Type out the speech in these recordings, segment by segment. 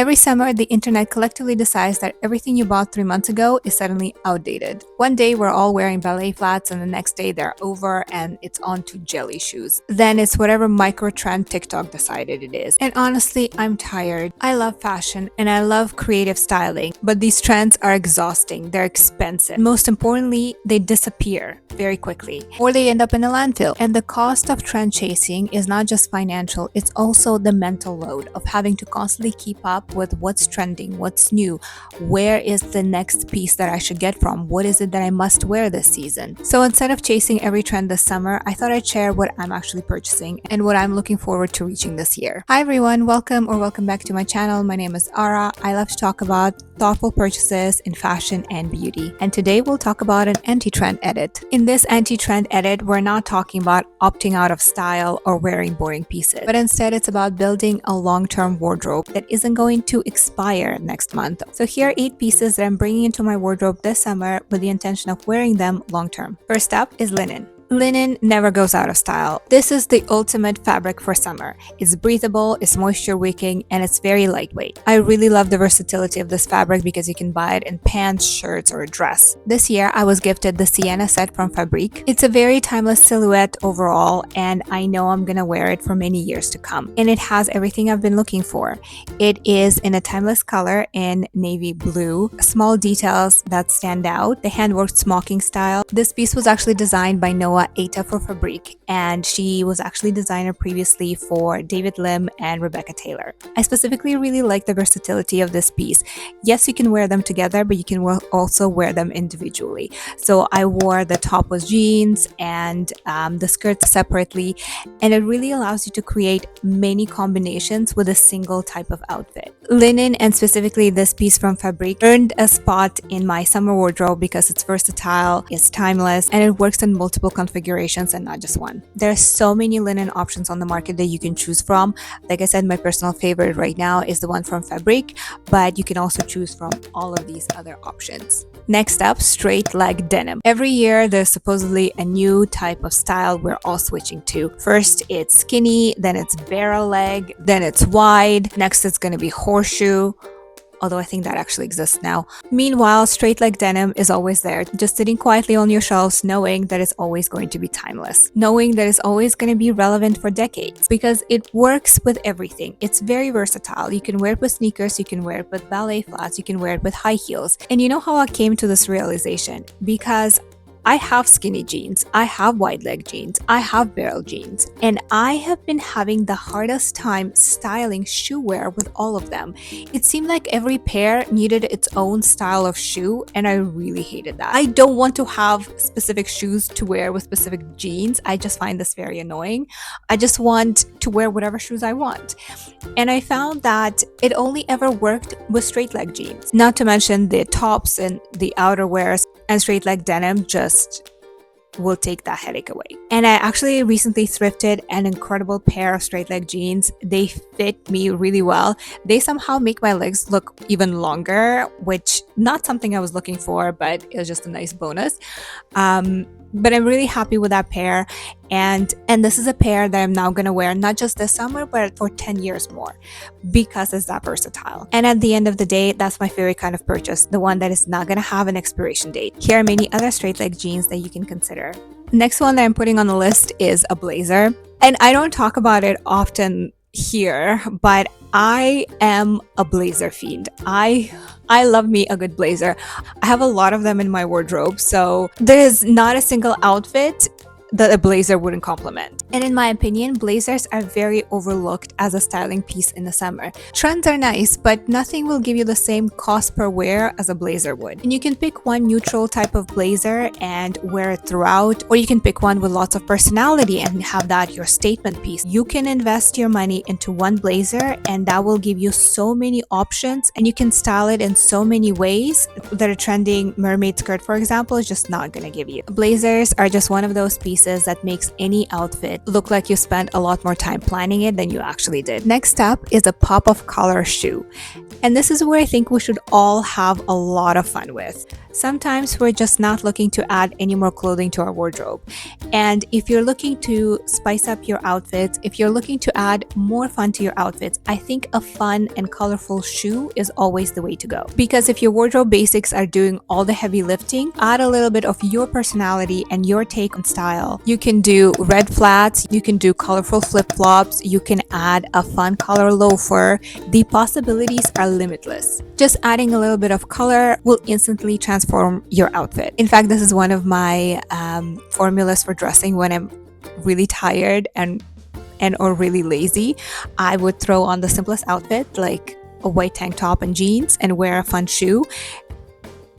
Every summer, the internet collectively decides that everything you bought 3 months ago is suddenly outdated. One day we're all wearing ballet flats, and the next day they're over and it's on to jelly shoes. Then it's whatever micro trend TikTok decided it is. And honestly, I'm tired. I love fashion and I love creative styling, but these trends are exhausting, they're expensive. Most importantly, they disappear very quickly, or they end up in a landfill. And the cost of trend chasing is not just financial, it's also the mental load of having to constantly keep up with what's trending, what's new, where is the next piece that I should get from, what is it that I must wear this season. So instead of chasing every trend this summer, I thought I'd share what I'm actually purchasing and what I'm looking forward to reaching this year. Hi everyone, welcome back to my channel. My name is Ara. I love to talk about thoughtful purchases in fashion and beauty. And today we'll talk about an anti-trend edit. In this anti-trend edit, we're not talking about opting out of style or wearing boring pieces, but instead it's about building a long-term wardrobe that isn't going to expire next month. So here are 8 pieces that I'm bringing into my wardrobe this summer with the intention of wearing them long-term. First up is linen. Linen never goes out of style. This is the ultimate fabric for summer. It's breathable, it's moisture wicking, and it's very lightweight. I really love the versatility of this fabric because you can buy it in pants, shirts, or a dress. This year, I was gifted the Sienna set from Fabrique. It's a very timeless silhouette overall, and I know I'm gonna wear it for many years to come. And it has everything I've been looking for. It is in a timeless color in navy blue, small details that stand out, the handworked smocking style. This piece was actually designed by Noah Eta for Fabrique, and she was actually designer previously for David Lim and Rebecca Taylor. I specifically really like the versatility of this piece. Yes, you can wear them together, but you can also wear them individually. So I wore the top with jeans and the skirts separately, and it really allows you to create many combinations with a single type of outfit. Linen, and specifically this piece from Fabrique, earned a spot in my summer wardrobe because it's versatile, it's timeless, and it works in multiple configurations and not just one. There are so many linen options on the market that you can choose from. Like I said, my personal favorite right now is the one from Fabrique, but you can also choose from all of these other options. Next up, straight leg denim. Every year there's supposedly a new type of style we're all switching to. First it's skinny, then it's barrel leg, then it's wide, next it's going to be horseshoe, although I think that actually exists now. Meanwhile, straight leg denim is always there, just sitting quietly on your shelves, knowing that it's always going to be timeless, knowing that it's always going to be relevant for decades, because it works with everything. It's very versatile. You can wear it with sneakers, you can wear it with ballet flats, you can wear it with high heels. And you know how I came to this realization? Because I have skinny jeans, I have wide leg jeans, I have barrel jeans, and I have been having the hardest time styling shoe wear with all of them. It seemed like every pair needed its own style of shoe, and I really hated that. I don't want to have specific shoes to wear with specific jeans. I just find this very annoying. I just want to wear whatever shoes I want. And I found that it only ever worked with straight leg jeans, not to mention the tops and the outerwears, and straight leg denim just will take that headache away. And I actually recently thrifted an incredible pair of straight leg jeans. They fit me really well. They somehow make my legs look even longer, which not something I was looking for, but it was just a nice bonus. But I'm really happy with that pair, and this is a pair that I'm now going to wear not just this summer but for 10 years more, because it's that versatile. And at the end of the day, that's my favorite kind of purchase, the one that is not going to have an expiration date. Here are many other straight leg jeans that you can consider. Next one that I'm putting on the list is a blazer, and I don't talk about it often here, but I am a blazer fiend. I love me a good blazer. I have a lot of them in my wardrobe, so there's not a single outfit that a blazer wouldn't complement. And in my opinion, blazers are very overlooked as a styling piece in the summer. Trends are nice, but nothing will give you the same cost per wear as a blazer would. And you can pick one neutral type of blazer and wear it throughout, or you can pick one with lots of personality and have that your statement piece. You can invest your money into one blazer, and that will give you so many options, and you can style it in so many ways that a trending mermaid skirt, for example, is just not gonna give you. Blazers are just one of those pieces that makes any outfit look like you spent a lot more time planning it than you actually did. Next up is a pop of color shoe. And this is where I think we should all have a lot of fun with. Sometimes we're just not looking to add any more clothing to our wardrobe. And if you're looking to spice up your outfits, if you're looking to add more fun to your outfits, I think a fun and colorful shoe is always the way to go. Because if your wardrobe basics are doing all the heavy lifting, add a little bit of your personality and your take on style. You can do red flats, you can do colorful flip-flops, you can add a fun color loafer. The possibilities are limitless. Just adding a little bit of color will instantly transform your outfit. In fact, this is one of my formulas for dressing when I'm really tired and or really lazy. I would throw on the simplest outfit like a white tank top and jeans and wear a fun shoe.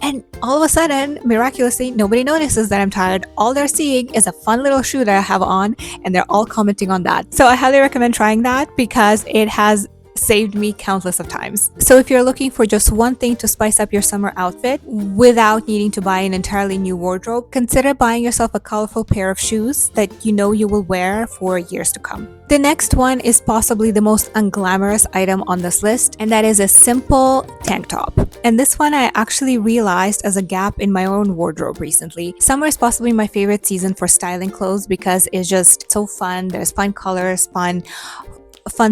And all of a sudden, miraculously, nobody notices that I'm tired. All they're seeing is a fun little shoe that I have on, and they're all commenting on that. So I highly recommend trying that because it has saved me countless of times. So if you're looking for just one thing to spice up your summer outfit without needing to buy an entirely new wardrobe, consider buying yourself a colorful pair of shoes that you know you will wear for years to come. The next one is possibly the most unglamorous item on this list, and that is a simple tank top. And this one I actually realized as a gap in my own wardrobe recently. Summer is possibly my favorite season for styling clothes because it's just so fun. There's fun colors, fun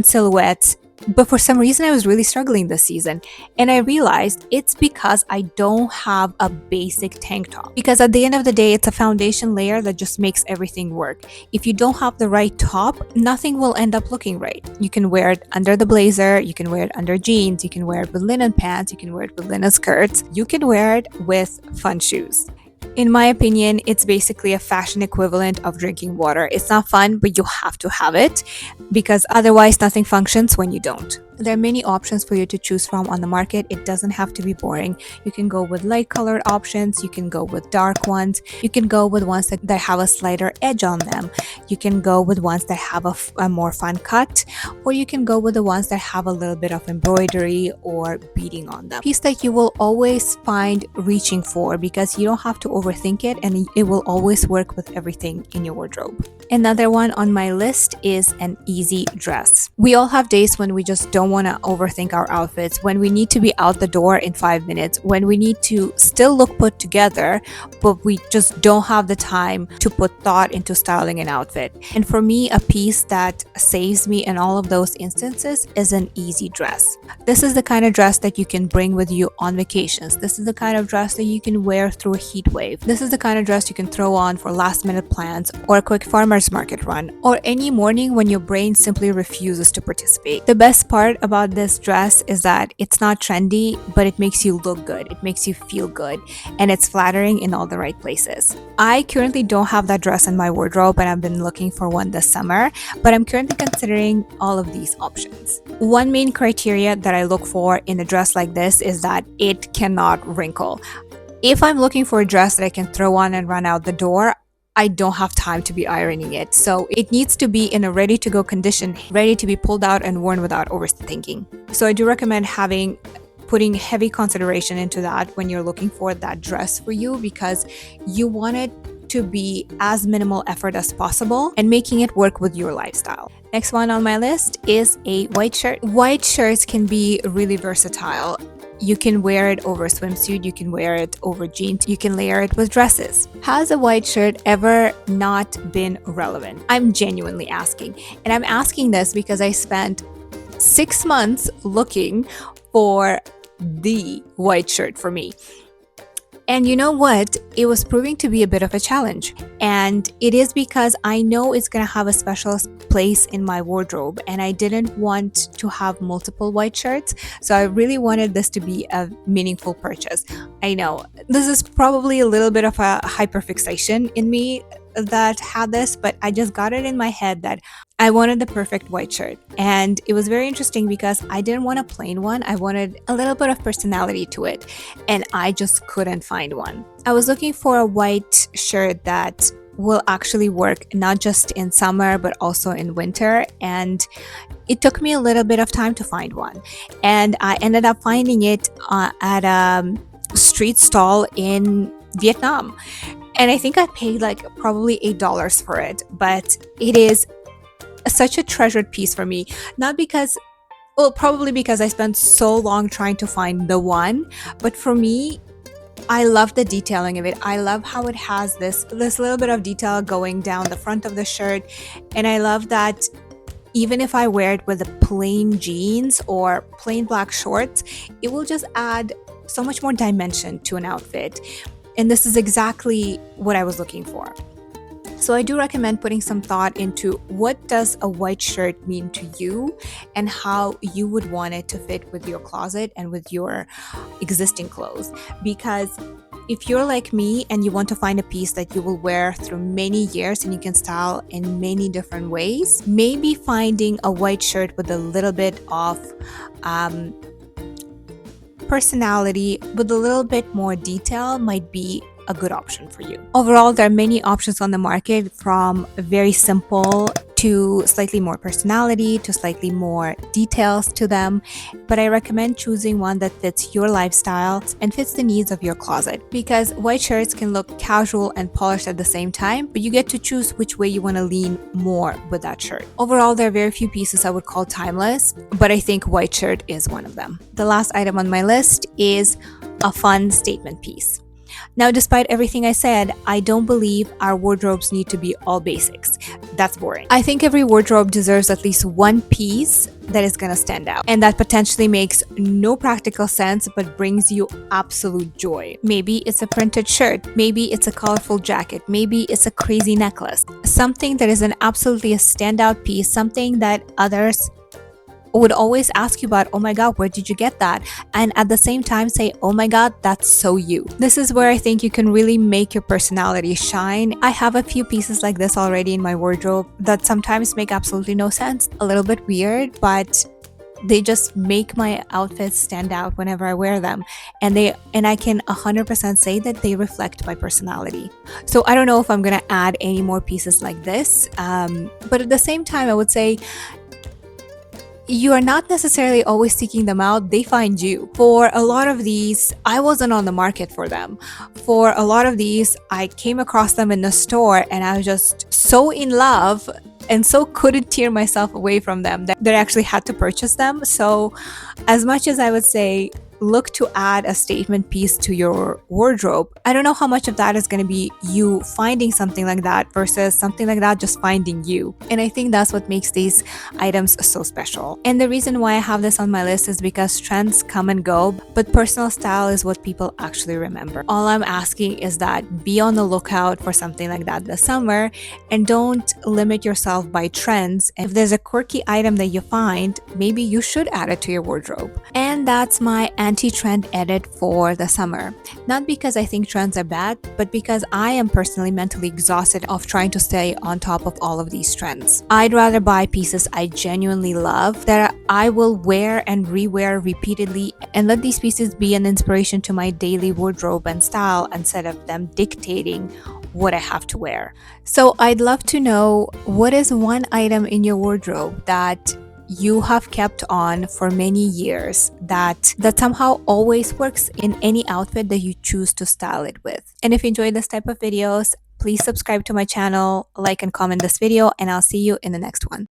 silhouettes. But for some reason, I was really struggling this season. And I realized it's because I don't have a basic tank top. Because at the end of the day, it's a foundation layer that just makes everything work. If you don't have the right top, nothing will end up looking right. You can wear it under the blazer, you can wear it under jeans, you can wear it with linen pants, you can wear it with linen skirts, you can wear it with fun shoes. In my opinion, it's basically a fashion equivalent of drinking water. It's not fun, but you have to have it because otherwise nothing functions when you don't. There are many options for you to choose from on the market. It doesn't have to be boring. You can go with light colored options. You can go with dark ones. You can go with ones that have a slighter edge on them. You can go with ones that have a more fun cut, or you can go with the ones that have a little bit of embroidery or beading on them. Piece that you will always find reaching for because you don't have to overthink it and it will always work with everything in your wardrobe. Another one on my list is an easy dress. We all have days when we just don't want to overthink our outfits, when we need to be out the door in 5 minutes, when we need to still look put together, but we just don't have the time to put thought into styling an outfit. And for me, a piece that saves me in all of those instances is an easy dress. This is the kind of dress that you can bring with you on vacations. This is the kind of dress that you can wear through a heat wave. This is the kind of dress you can throw on for last minute plans or a quick farmer's market run or any morning when your brain simply refuses to participate. The best part about this dress is that it's not trendy, but it makes you look good. It makes you feel good, and it's flattering in all the right places. I currently don't have that dress in my wardrobe, and I've been looking for one this summer, but I'm currently considering all of these options. One main criteria that I look for in a dress like this is that it cannot wrinkle. If I'm looking for a dress that I can throw on and run out the door, I don't have time to be ironing it. So it needs to be in a ready-to-go condition, ready to be pulled out and worn without overthinking. So I do recommend putting heavy consideration into that when you're looking for that dress for you because you want it to be as minimal effort as possible and making it work with your lifestyle. Next one on my list is a white shirt. White shirts can be really versatile. You can wear it over a swimsuit, you can wear it over jeans, you can layer it with dresses. Has a white shirt ever not been relevant? I'm genuinely asking. And I'm asking this because I spent 6 months looking for the white shirt for me. And you know what? It was proving to be a bit of a challenge. And it is because I know it's going to have a special place in my wardrobe and I didn't want to have multiple white shirts. So I really wanted this to be a meaningful purchase. I know this is probably a little bit of a hyperfixation in me that had this, but I just got it in my head that I wanted the perfect white shirt. And it was very interesting because I didn't want a plain one. I wanted a little bit of personality to it. And I just couldn't find one. I was looking for a white shirt that will actually work not just in summer, but also in winter. And it took me a little bit of time to find one. And I ended up finding it at a street stall in Vietnam. And I think I paid like probably $8 for it, but it is such a treasured piece for me. Not because, well, probably because I spent so long trying to find the one, but for me, I love the detailing of it. I love how it has this little bit of detail going down the front of the shirt, and I love that even if I wear it with the plain jeans or plain black shorts, it will just add so much more dimension to an outfit. And this is exactly what I was looking for. So I do recommend putting some thought into what does a white shirt mean to you and how you would want it to fit with your closet and with your existing clothes. Because if you're like me and you want to find a piece that you will wear through many years and you can style in many different ways, maybe finding a white shirt with a little bit of personality, with a little bit more detail, might be a good option for you. Overall, there are many options on the market, from very simple to slightly more personality to slightly more details to them, but I recommend choosing one that fits your lifestyle and fits the needs of your closet, because white shirts can look casual and polished at the same time, but you get to choose which way you want to lean more with that shirt. Overall, there are very few pieces I would call timeless, but I think white shirt is one of them. The last item on my list is a fun statement piece. Now, despite everything I said, I don't believe our wardrobes need to be all basics. That's boring. I think every wardrobe deserves at least one piece that is gonna stand out and that potentially makes no practical sense but brings you absolute joy. Maybe it's a printed shirt, maybe it's a colorful jacket, maybe it's a crazy necklace. Something that is an absolutely a standout piece, something that others would always ask you about, oh my god, where did you get that? And at the same time say, oh my god, that's so you. This is where I think you can really make your personality shine. I have a few pieces like this already in my wardrobe that sometimes make absolutely no sense, a little bit weird, but they just make my outfits stand out whenever I wear them, and I can 100% say that they reflect my personality. So I don't know if I'm gonna add any more pieces like this, but at the same time I would say you are not necessarily always seeking them out, they find you. For a lot of these, I wasn't on the market for them. For a lot of these, I came across them in the store and I was just so in love and so couldn't tear myself away from them that I actually had to purchase them. So as much as I would say look to add a statement piece to your wardrobe, I don't know how much of that is going to be you finding something like that versus something like that just finding you. And I think that's what makes these items so special. And the reason why I have this on my list is because trends come and go, but personal style is what people actually remember. All I'm asking is that be on the lookout for something like that this summer, and don't limit yourself by trends. If there's a quirky item that you find, maybe you should add it to your wardrobe. And that's my anti-trend edit for the summer. Not because I think trends are bad, but because I am personally mentally exhausted of trying to stay on top of all of these trends. I'd rather buy pieces I genuinely love that I will wear and rewear repeatedly, and let these pieces be an inspiration to my daily wardrobe and style instead of them dictating what I have to wear. So I'd love to know, what is one item in your wardrobe that you have kept on for many years that somehow always works in any outfit that you choose to style it with? And if you enjoy this type of videos, please subscribe to my channel, like and comment this video, and I'll see you in the next one.